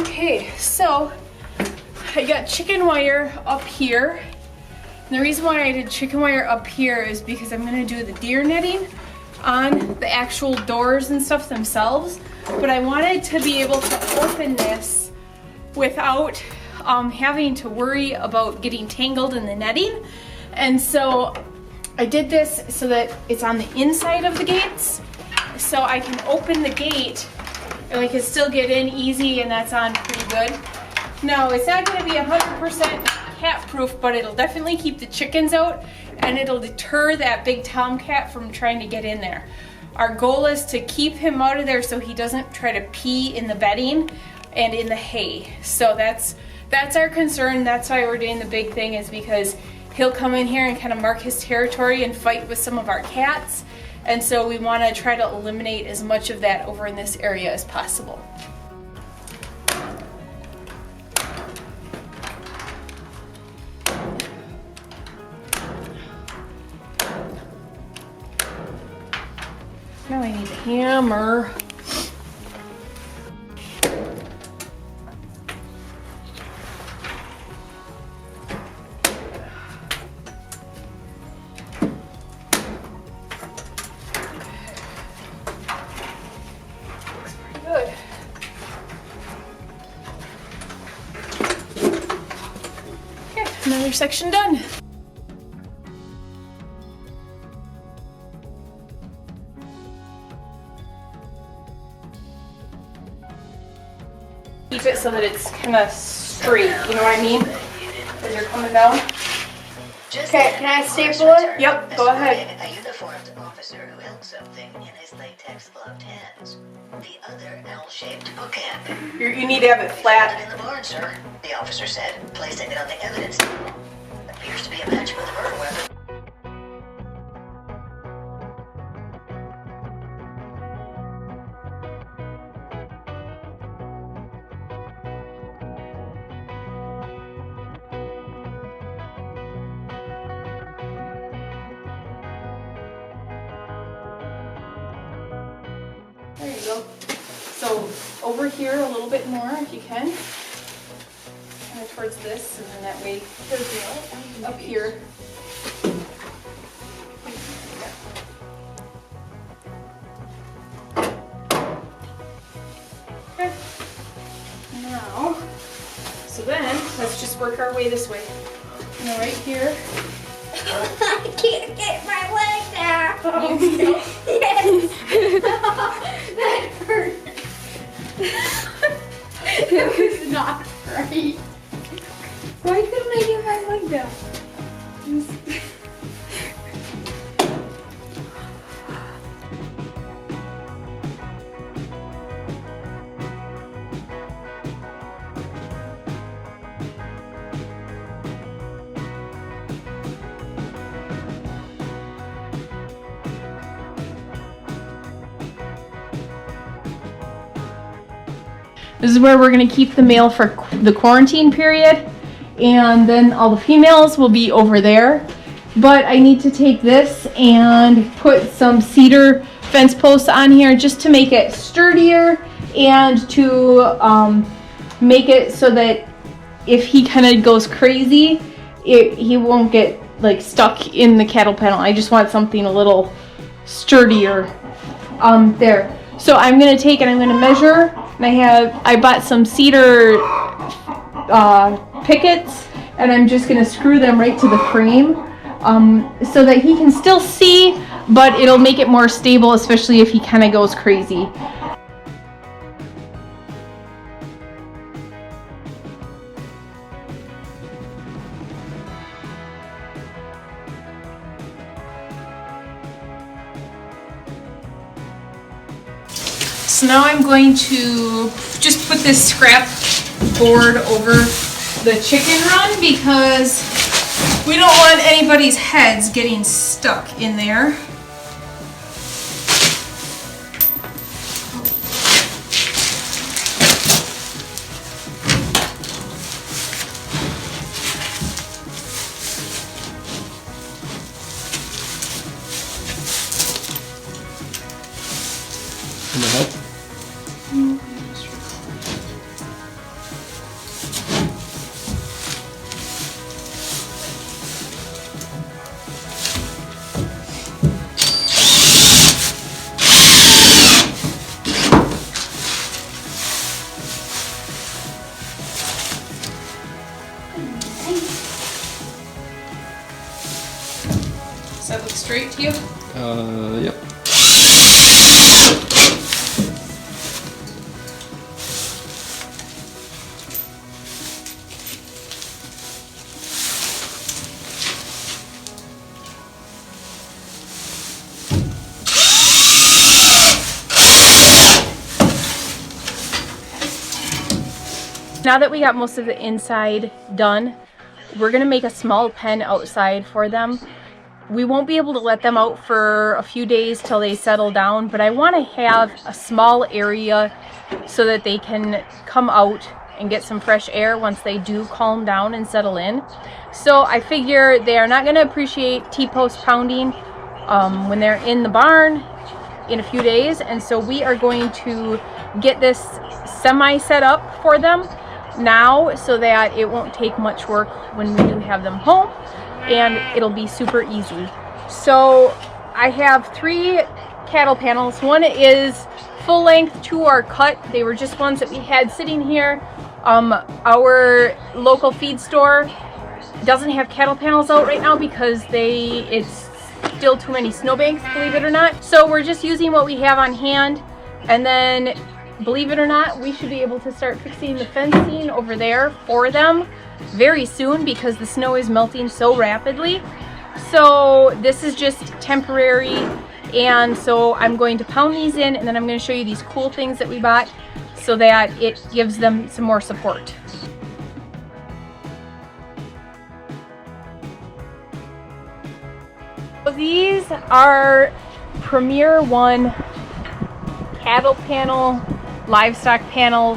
Okay, so I got chicken wire up here. And the reason why I did chicken wire up here is because I'm gonna do the deer netting on the actual doors and stuff themselves. But I wanted to be able to open this without having to worry about getting tangled in the netting. And so I did this so that it's on the inside of the gates. So I can open the gate and we can still get in easy, and that's on pretty good. No, it's not gonna be 100% cat proof, but it'll definitely keep the chickens out and it'll deter that big tomcat from trying to get in there. Our goal is to keep him out of there so he doesn't try to pee in the bedding and in the hay. So that's our concern. That's why we're doing the big thing, is because he'll come in here and kind of mark his territory and fight with some of our cats. And so we want to try to eliminate as much of that over in this area as possible. Now I need a hammer. Looks pretty good. Okay, another section done. Keep it so that it's kind of straight, you know what I mean? As you're coming down. Okay, can I staple it? Yep, go ahead. A uniformed officer who held something in his latex gloved hands. The other L-shaped bookend. You need to have it flat. In the barn, sir, the officer said, placing it on the evidence table. Appears to be a match for the murder weapon. There you go. So over here a little bit more if you can. Kind of towards this, and then that way up here. Okay. Now, so then let's just work our way this way. Now right here. I can't get my leg down. Oh, Yes. That hurt. It was not right. Why couldn't I get my leg down? This is where we're going to keep the male for the quarantine period, and then all the females will be over there. But I need to take this and put some cedar fence posts on here just to make it sturdier and to make it so that if he kind of goes crazy, he won't get like stuck in the cattle panel. I just want something a little sturdier there. So I'm going to take and I'm going to measure. And I bought some cedar pickets, and I'm just going to screw them right to the frame so that he can still see, but it'll make it more stable, especially if he kind of goes crazy. So now I'm going to just put this scrap board over the chicken run because we don't want anybody's heads getting stuck in there. Can I help? Does that look straight to you? Yep. Now that we got most of the inside done, we're gonna make a small pen outside for them. We won't be able to let them out for a few days till they settle down, but I want to have a small area so that they can come out and get some fresh air once they do calm down and settle in. So I figure they are not gonna appreciate T-post pounding when they're in the barn in a few days, and so we are going to get this semi set up for them now so that it won't take much work when we do have them home, and it'll be super easy. So I have 3 cattle panels. One is full length, 2 are cut. They were just ones that we had sitting here. Our local feed store doesn't have cattle panels out right now because it's still too many snowbanks, believe it or not. So we're just using what we have on hand, and then believe it or not, we should be able to start fixing the fencing over there for them very soon because the snow is melting so rapidly. So this is just temporary, and so I'm going to pound these in, and then I'm going to show you these cool things that we bought so that it gives them some more support. So these are Premier One cattle panel, livestock panel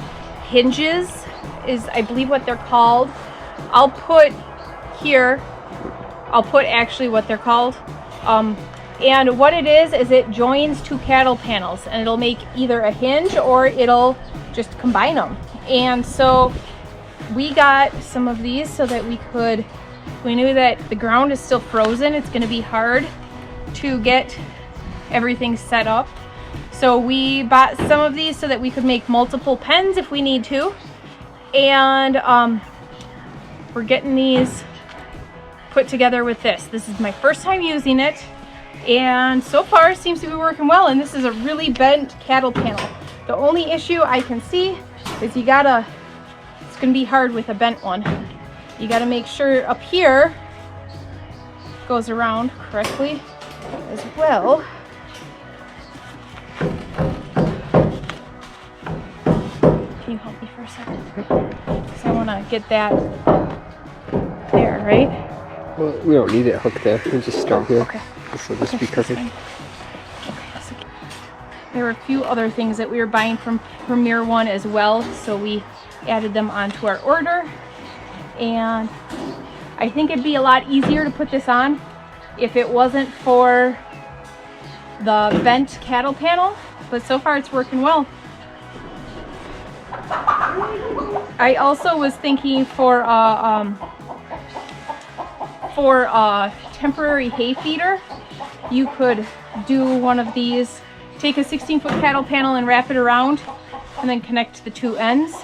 hinges is I believe what they're called. I'll put actually what they're called. And what it is it joins 2 cattle panels, and it'll make either a hinge or it'll just combine them. And so we got some of these so that we knew that the ground is still frozen. It's going to be hard to get everything set up. So we bought some of these so that we could make multiple pens if we need to. And we're getting these put together with this. This is my first time using it, and so far it seems to be working well. And this is a really bent cattle panel. The only issue I can see is it's gonna be hard with a bent one. You gotta make sure up here goes around correctly as well. Can you help me for a second? Because I want to get that there, right? Well, we don't need it hooked there. We just start here. Okay. This will just be covered. Okay, so there were a few other things that we were buying from Premier One as well, so we added them onto our order. And I think it'd be a lot easier to put this on if it wasn't for the bent cattle panel, but so far it's working well. I also was thinking for a temporary hay feeder, you could do one of these, take a 16-foot cattle panel and wrap it around and then connect the 2 ends.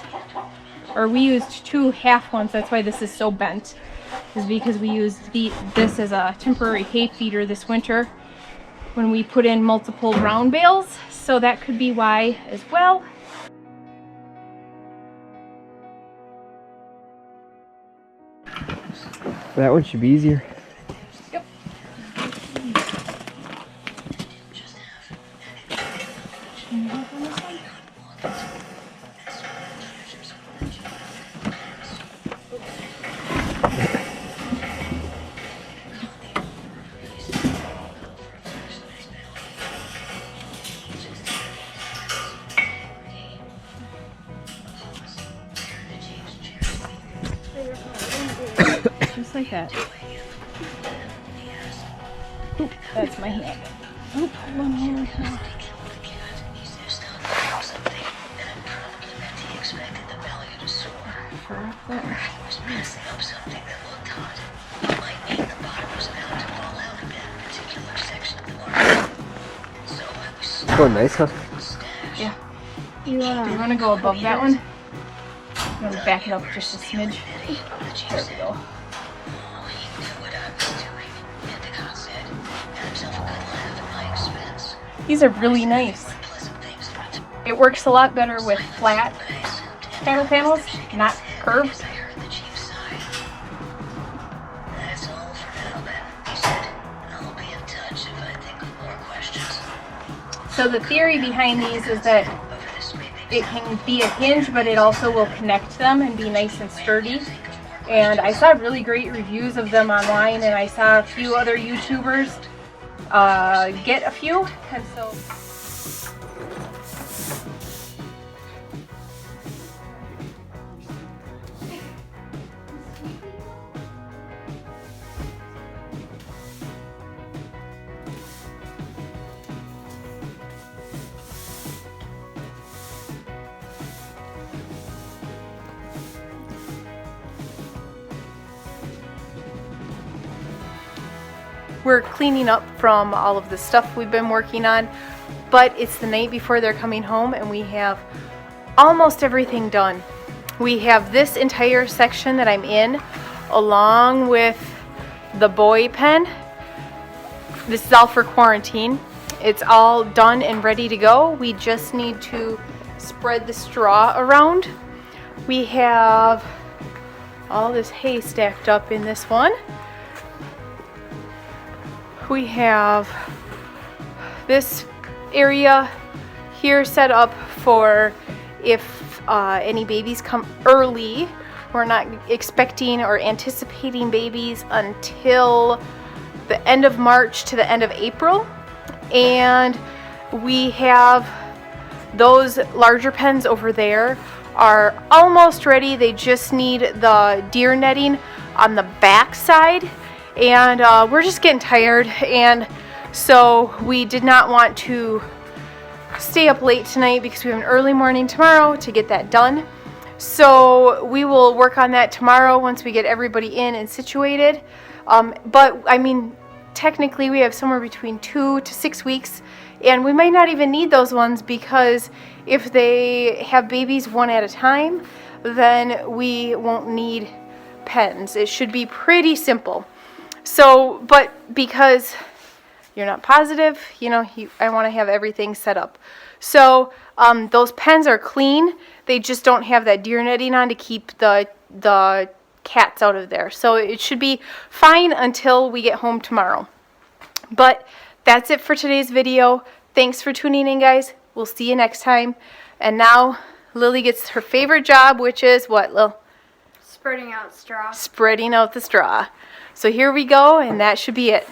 Or we used 2 half ones, that's why this is so bent, is because we used this as a temporary hay feeder this winter when we put in multiple round bales, so that could be why as well. That one should be easier. Yep. Just like that. Oop, that's my hand. Oop, hold on. Going nice, huh? Yeah. You wanna go above that one? I'm gonna back it up just a smidge. There we go. These are really nice. It works a lot better with flat panel panels, not curved. That's all for now then, he said. I'll be in touch if I think of more questions. So the theory behind these is that Over this sweeping it can be a hinge, but it also will connect them and be nice and sturdy. And I saw really great reviews of them online, and I saw a few other YouTubers get a few, and so. We're cleaning up from all of the stuff we've been working on, but it's the night before they're coming home and we have almost everything done. We have this entire section that I'm in, along with the boy pen. This is all for quarantine. It's all done and ready to go. We just need to spread the straw around. We have all this hay stacked up in this one. We have this area here set up for if any babies come early. We're not expecting or anticipating babies until the end of March to the end of April. And we have those larger pens over there are almost ready. They just need the deer netting on the back side. And we're just getting tired, and so we did not want to stay up late tonight because we have an early morning tomorrow to get that done. So we will work on that tomorrow once we get everybody in and situated. But I mean, technically we have somewhere between 2 to 6 weeks, and we might not even need those ones, because if they have babies one at a time, then we won't need pens. It should be pretty simple. So, but because you're not positive, you know, I want to have everything set up. So, those pens are clean. They just don't have that deer netting on to keep the cats out of there. So it should be fine until we get home tomorrow. But that's it for today's video. Thanks for tuning in, guys. We'll see you next time. And now Lily gets her favorite job, which is what, Lil? Spreading out straw. Spreading out the straw. So here we go, and that should be it.